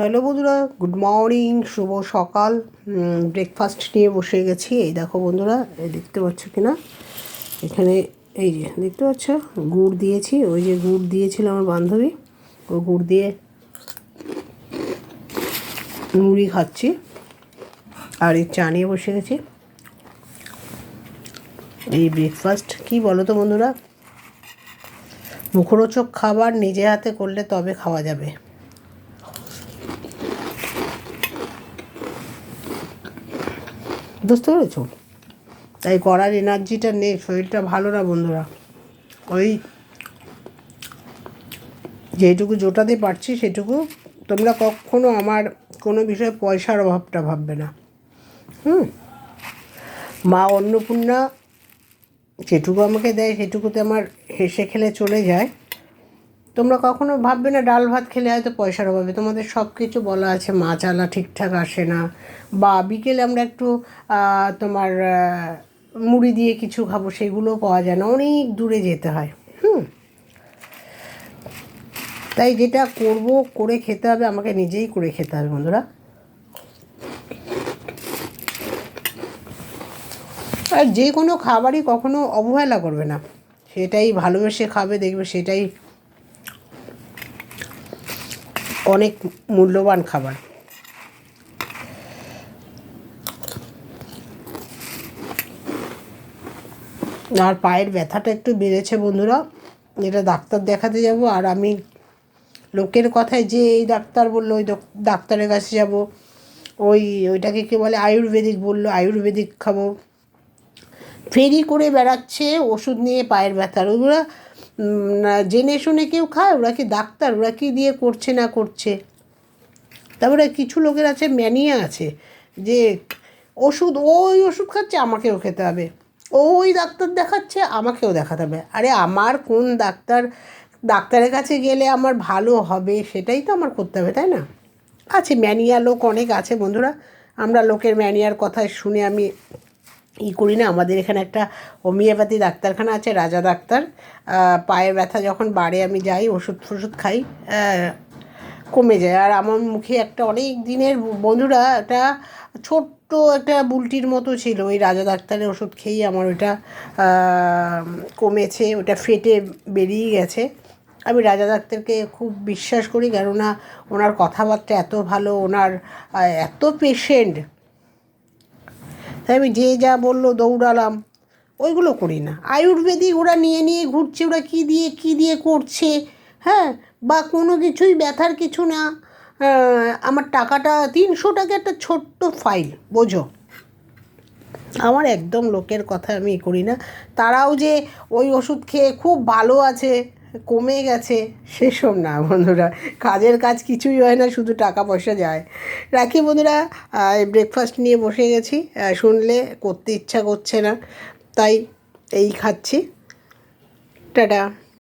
Hello বন্ধুরা, good morning, শুভ সকাল। Breakfast নিয়ে বসে গেছি। এই দেখো বন্ধুরা, এই দেখতে পাচ্ছ কি না, এখানে এই যে দেখতে পাচ্ছ গুড় দিয়েছি। ওই যে গুড় দিয়েছিল আমার বান্ধবী, ওই গুড় দিয়ে মুড়ি খাচ্ছি আর এই চা নিয়ে বসে গেছি। এই ব্রেকফাস্ট কী বলো তো বন্ধুরা, মুখরোচক খাবার নিজে হাতে করলে তবে খাওয়া যাবে। বুঝতে পেরেছো? তাই করার এনার্জিটা নেই, শরীরটা ভালো না বন্ধুরা। ওই যেটুকু জোটাতে পারছি সেটুকু। তোমরা কখনো আমার কোনো বিষয়ে পয়সার অভাবটা ভাববে না। মা অন্নপূর্ণা যেটুকু আমাকে দেয় সেটুকুতে আমার হেসে খেলে চলে যায়। তোমরা কখনো ভাববে না ডাল ভাত খেলে হয়তো পয়সার অভাবে। তোমাদের সব কিছু বলা আছে, মাছ আলা ঠিকঠাক আসে না, বা বিকেলে আমরা একটু তোমার মুড়ি দিয়ে কিছু খাবো, সেগুলোও পাওয়া যায় না, অনেক দূরে যেতে হয়। তাই যেটা করব করে খেতে হবে, আমাকে নিজেই করে খেতে হবে বন্ধুরা। আর যে কোনো খাবারই কখনো অবহেলা করবে না, সেটাই ভালোবেসে খাবে, দেখবে সেটাই অনেক মূল্যবান খাবার। আর পায়ের ব্যথাটা একটু বেড়েছে বন্ধুরা, যেটা ডাক্তার দেখাতে যাব। আর আমি লোকের কথায় যে এই ডাক্তার বললো ওই ডাক্তারের কাছে যাব, ওইটাকে কে বলে আয়ুর্বেদিক বললো, আয়ুর্বেদিক খাবো, ফেরি করে বেড়াচ্ছে ওষুধ নিয়ে পায়ের ব্যথার। ওগুলো জেনে শুনে কেউ খায়? ওরা কি ডাক্তার? ওরা কি দিয়ে করছে না করছে? তারপরে কিছু লোকের আছে, ম্যানিয়া আছে, যে ওই ওষুধ খাচ্ছে আমাকেও খেতে হবে, ওই ডাক্তার দেখাচ্ছে আমাকেও দেখাতে হবে। আরে আমার কোন ডাক্তারের কাছে গেলে আমার ভালো হবে সেটাই তো আমার করতে হবে, তাই না? আছে ম্যানিয়া লোক অনেক আছে বন্ধুরা। আমরা লোকের ম্যানিয়ার কথা শুনে আমি করি না। আমাদের এখানে একটা হোমিওপ্যাথি ডাক্তারখানা আছে, রাজা ডাক্তার। পায়ের ব্যথা যখন বাড়ে আমি যাই, ওষুধ খাই, কমে যায়। আর আমার মুখে একটা অনেক দিনের বন্ধুরা একটা ছোট্ট একটা বুলটির মতো ছিল, ওই রাজা ডাক্তারের ওষুধ খেয়েই আমার ওইটা কমেছে, ওটা ফেটে বেরিয়ে গেছে। আমি রাজা ডাক্তারকে খুব বিশ্বাস করি, কেননা ওনার কথাবার্তা এত ভালো, ওনার এত পেশেন্ট। তাই আমি যে যা বললো দৌড়ালাম, ওইগুলো করি না। আয়ুর্বেদিক ওরা নিয়ে ঘুরছে, ওরা কী দিয়ে করছে, হ্যাঁ, বা কোনো কিছুই ব্যথার কিছু না। আমার টাকাটা 300 টাকা একটা ছোট্ট ফাইল, বোঝো। আমার একদম লোকের কথা আমি করি না। তারাও যে ওই ওষুধ খেয়ে খুব ভালো আছে, কমে গেছে, সেসব না বন্ধুরা। কাজের কাজ কিছুই হয় না, শুধু টাকা পয়সা যায়। রাখি বন্ধুরা, ব্রেকফাস্ট নিয়ে বসে গেছি। শুনলে করতে ইচ্ছা করছে না, তাই এই খাচ্ছি। টাটা।